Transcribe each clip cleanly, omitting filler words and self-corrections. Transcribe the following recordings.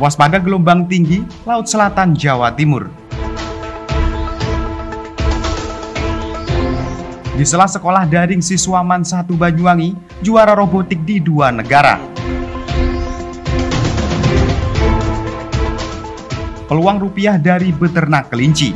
Waspada gelombang tinggi Laut Selatan Jawa Timur. Di sela sekolah daring siswa MAN 1 Banyuwangi juara robotik di 2 negara. Peluang rupiah dari beternak kelinci.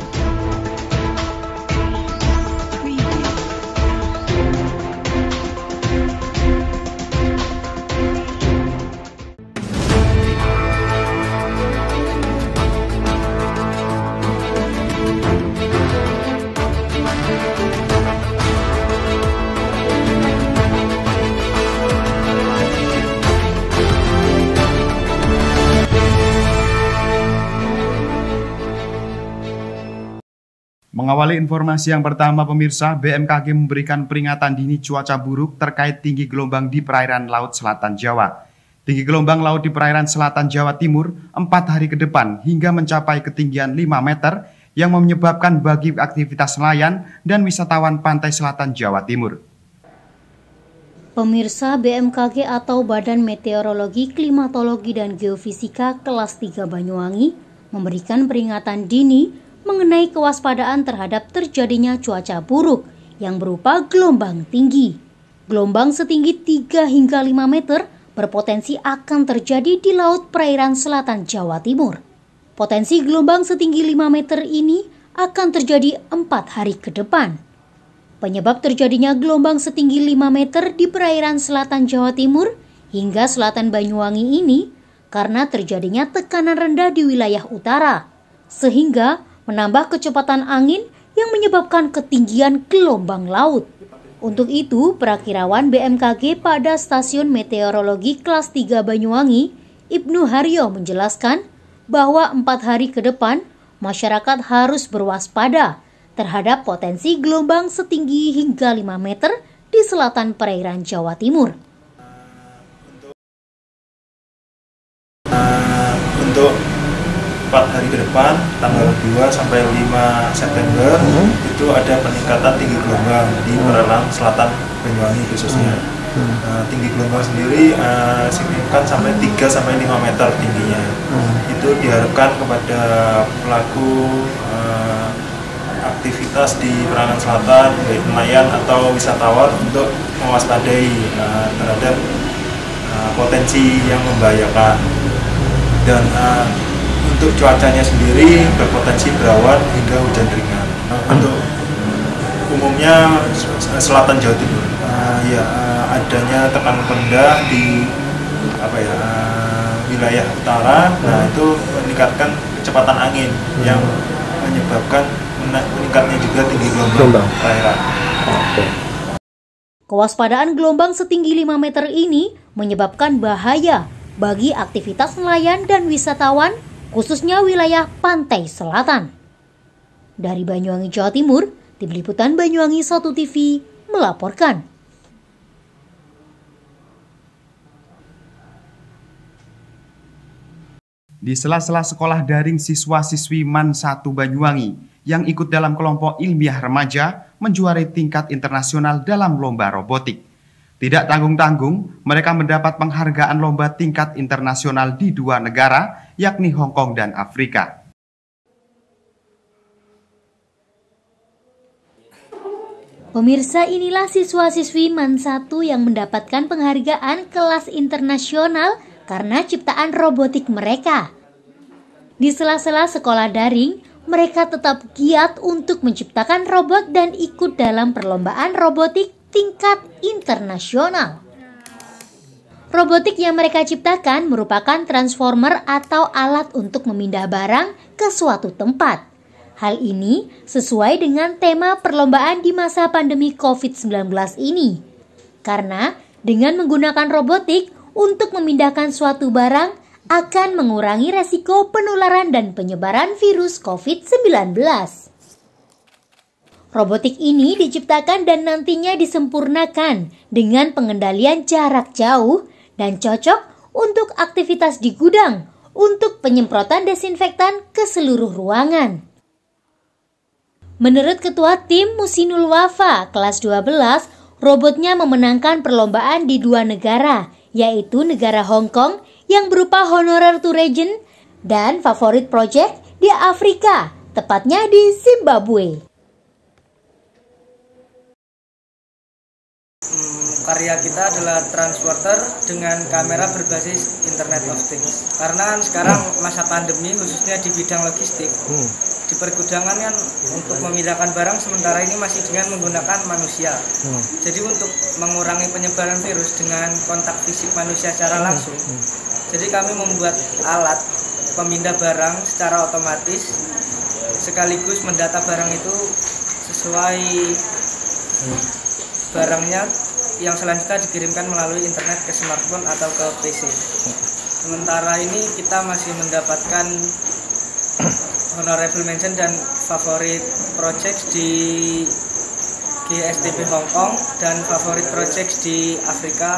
Mengawali informasi yang pertama, pemirsa, BMKG memberikan peringatan dini cuaca buruk terkait tinggi gelombang di perairan Laut Selatan Jawa. Tinggi gelombang laut di perairan Selatan Jawa Timur 4 hari ke depan hingga mencapai ketinggian 5 meter yang menyebabkan bagi aktivitas nelayan dan wisatawan pantai selatan Jawa Timur. Pemirsa, BMKG atau Badan Meteorologi, Klimatologi, dan Geofisika kelas 3 Banyuwangi memberikan peringatan dini mengenai kewaspadaan terhadap terjadinya cuaca buruk yang berupa gelombang tinggi. Gelombang setinggi 3 hingga 5 meter berpotensi akan terjadi di laut perairan selatan Jawa Timur. Potensi gelombang setinggi 5 meter ini akan terjadi 4 hari ke depan. Penyebab terjadinya gelombang setinggi 5 meter di perairan selatan Jawa Timur hingga selatan Banyuwangi ini karena terjadinya tekanan rendah di wilayah utara, sehingga menambah kecepatan angin yang menyebabkan ketinggian gelombang laut. Untuk itu, perakirawan BMKG pada Stasiun Meteorologi kelas 3 Banyuwangi, Ibnu Haryo menjelaskan bahwa 4 hari ke depan, masyarakat harus berwaspada terhadap potensi gelombang setinggi hingga 5 meter di selatan perairan Jawa Timur. Untuk 4 hari ke depan, tanggal 2 sampai 5 September, itu ada peningkatan tinggi gelombang di perairan selatan Banyuwangi khususnya. Tinggi gelombang sendiri signifikan sampai 3 sampai 5 meter tingginya. Itu diharapkan kepada pelaku aktivitas di perairan selatan, baik nelayan atau wisatawan, untuk mewaspadai terhadap potensi yang membahayakan. Dan untuk cuacanya sendiri berpotensi berawan hingga hujan ringan. Untuk umumnya selatan Jawa Timur, adanya tekanan rendah di wilayah utara, itu meningkatkan kecepatan angin yang menyebabkan meningkatnya juga tinggi gelombang perairan. Kewaspadaan gelombang setinggi 5 meter ini menyebabkan bahaya bagi aktivitas nelayan dan wisatawan, khususnya wilayah pantai selatan. Dari Banyuwangi, Jawa Timur, Tim Liputan Banyuwangi 1 TV melaporkan. Di sela-sela sekolah daring siswa-siswi MAN 1 Banyuwangi yang ikut dalam kelompok ilmiah remaja menjuarai tingkat internasional dalam lomba robotik. Tidak tanggung-tanggung, mereka mendapat penghargaan lomba tingkat internasional di 2 negara, yakni Hong Kong dan Afrika. Pemirsa, inilah siswa-siswi MAN 1 yang mendapatkan penghargaan kelas internasional karena ciptaan robotik mereka. Di sela-sela sekolah daring, mereka tetap giat untuk menciptakan robot dan ikut dalam perlombaan robotik tingkat internasional. Robotik yang mereka ciptakan merupakan transformer atau alat untuk memindah barang ke suatu tempat. Hal ini sesuai dengan tema perlombaan di masa pandemi COVID-19 ini. Karena dengan menggunakan robotik untuk memindahkan suatu barang akan mengurangi resiko penularan dan penyebaran virus COVID-19. Robotik ini diciptakan dan nantinya disempurnakan dengan pengendalian jarak jauh dan cocok untuk aktivitas di gudang untuk penyemprotan desinfektan ke seluruh ruangan. Menurut Ketua Tim Musinul Wafa kelas 12, robotnya memenangkan perlombaan di 2 negara, yaitu negara Hong Kong yang berupa honorer to region Dan favorit project di Afrika, tepatnya di Zimbabwe. Karya kita adalah transporter dengan kamera berbasis Internet of Things. Karena sekarang masa pandemi khususnya di bidang logistik, di pergudangan kan untuk memindahkan barang sementara ini masih dengan menggunakan manusia. Jadi untuk mengurangi penyebaran virus dengan kontak fisik manusia secara langsung, jadi kami membuat alat pemindah barang secara otomatis sekaligus mendata barang itu sesuai barangnya yang selanjutnya dikirimkan melalui internet ke smartphone atau ke PC. Sementara ini kita masih mendapatkan honorable mention dan favorit project di GSTB Hong Kong dan favorit project di Afrika.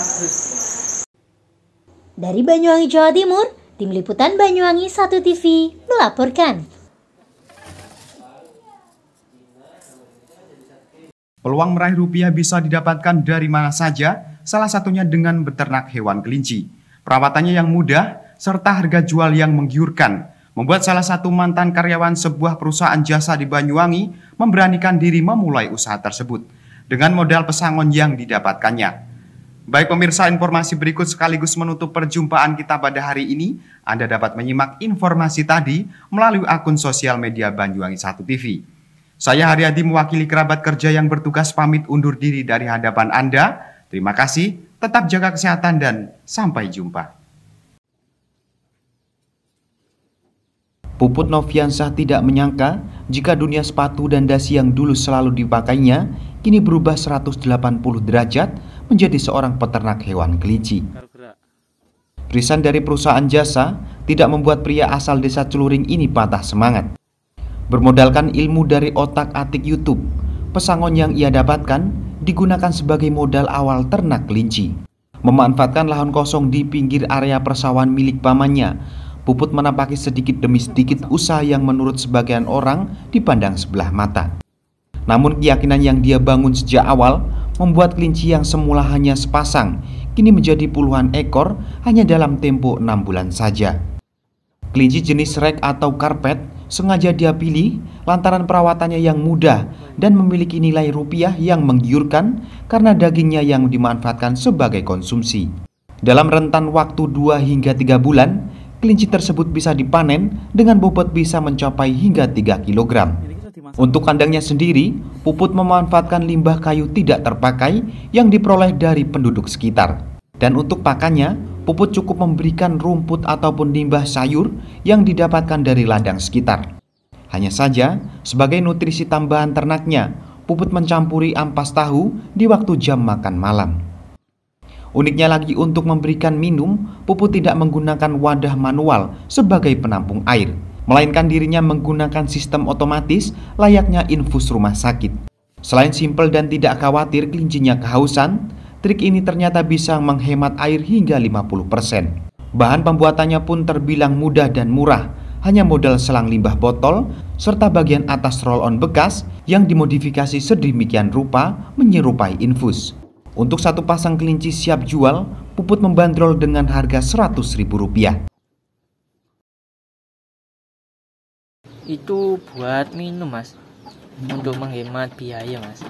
Dari Banyuwangi, Jawa Timur, Tim Liputan Banyuwangi 1 TV melaporkan. Peluang meraih rupiah bisa didapatkan dari mana saja, salah satunya dengan beternak hewan kelinci. Perawatannya yang mudah, serta harga jual yang menggiurkan, membuat salah satu mantan karyawan sebuah perusahaan jasa di Banyuwangi memberanikan diri memulai usaha tersebut dengan modal pesangon yang didapatkannya. Baik pemirsa, informasi berikut sekaligus menutup perjumpaan kita pada hari ini. Anda dapat menyimak informasi tadi melalui akun sosial media Banyuwangi 1 TV. Saya Haryadi mewakili kerabat kerja yang bertugas pamit undur diri dari hadapan Anda. Terima kasih, tetap jaga kesehatan dan sampai jumpa. Puput Noviansah tidak menyangka jika dunia sepatu dan dasi yang dulu selalu dipakainya kini berubah 180 derajat menjadi seorang peternak hewan kelinci. Resign dari perusahaan jasa tidak membuat pria asal desa Celuring ini patah semangat. Bermodalkan ilmu dari otak-atik YouTube, pesangon yang ia dapatkan digunakan sebagai modal awal ternak kelinci. Memanfaatkan lahan kosong di pinggir area persawahan milik pamannya, Puput menapaki sedikit demi sedikit usaha yang menurut sebagian orang dipandang sebelah mata. Namun keyakinan yang dia bangun sejak awal membuat kelinci yang semula hanya sepasang kini menjadi puluhan ekor hanya dalam tempo 6 bulan saja. Kelinci jenis rek atau karpet sengaja dia pilih lantaran perawatannya yang mudah dan memiliki nilai rupiah yang menggiurkan karena dagingnya yang dimanfaatkan sebagai konsumsi. Dalam rentan waktu 2 hingga 3 bulan, kelinci tersebut bisa dipanen dengan bobot bisa mencapai hingga 3 kg. Untuk kandangnya sendiri, Puput memanfaatkan limbah kayu tidak terpakai yang diperoleh dari penduduk sekitar. Dan untuk pakannya, Puput cukup memberikan rumput ataupun limbah sayur yang didapatkan dari ladang sekitar. Hanya saja, sebagai nutrisi tambahan ternaknya, Puput mencampuri ampas tahu di waktu jam makan malam. Uniknya lagi untuk memberikan minum, Puput tidak menggunakan wadah manual sebagai penampung air, melainkan dirinya menggunakan sistem otomatis layaknya infus rumah sakit. Selain simpel dan tidak khawatir kelincinya kehausan, trik ini ternyata bisa menghemat air hingga 50%. Bahan pembuatannya pun terbilang mudah dan murah, hanya modal selang limbah botol, serta bagian atas roll-on bekas yang dimodifikasi sedemikian rupa menyerupai infus. Untuk satu pasang kelinci siap jual, Puput membandrol dengan harga Rp100.000. Itu buat minum, Mas. Untuk menghemat biaya, Mas.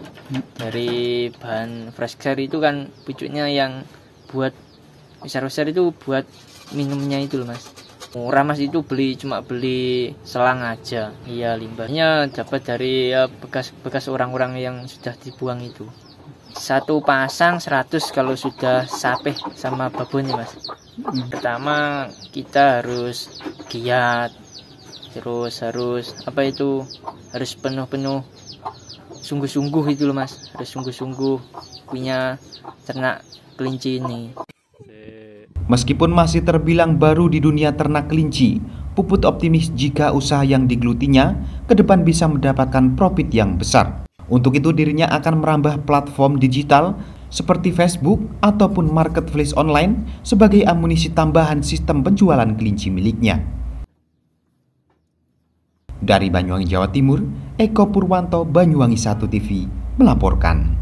Dari bahan fresh care itu kan pucuknya yang buat besar-besar itu buat minumnya itu loh, Mas. Murah, Mas, itu cuma beli selang aja. Iya, limbahnya dapat dari bekas orang-orang yang sudah dibuang itu. Satu pasang 100 kalau sudah sapeh sama babonnya, Mas. Pertama kita harus giat. Terus harus penuh sungguh-sungguh itu loh, Mas. Harus sungguh-sungguh punya ternak kelinci ini. Meskipun masih terbilang baru di dunia ternak kelinci, Puput optimis jika usaha yang digelutinya ke depan bisa mendapatkan profit yang besar. Untuk itu dirinya akan merambah platform digital seperti Facebook ataupun marketplace online sebagai amunisi tambahan sistem penjualan kelinci miliknya. Dari Banyuwangi, Jawa Timur, Eko Purwanto, Banyuwangi 1 TV melaporkan.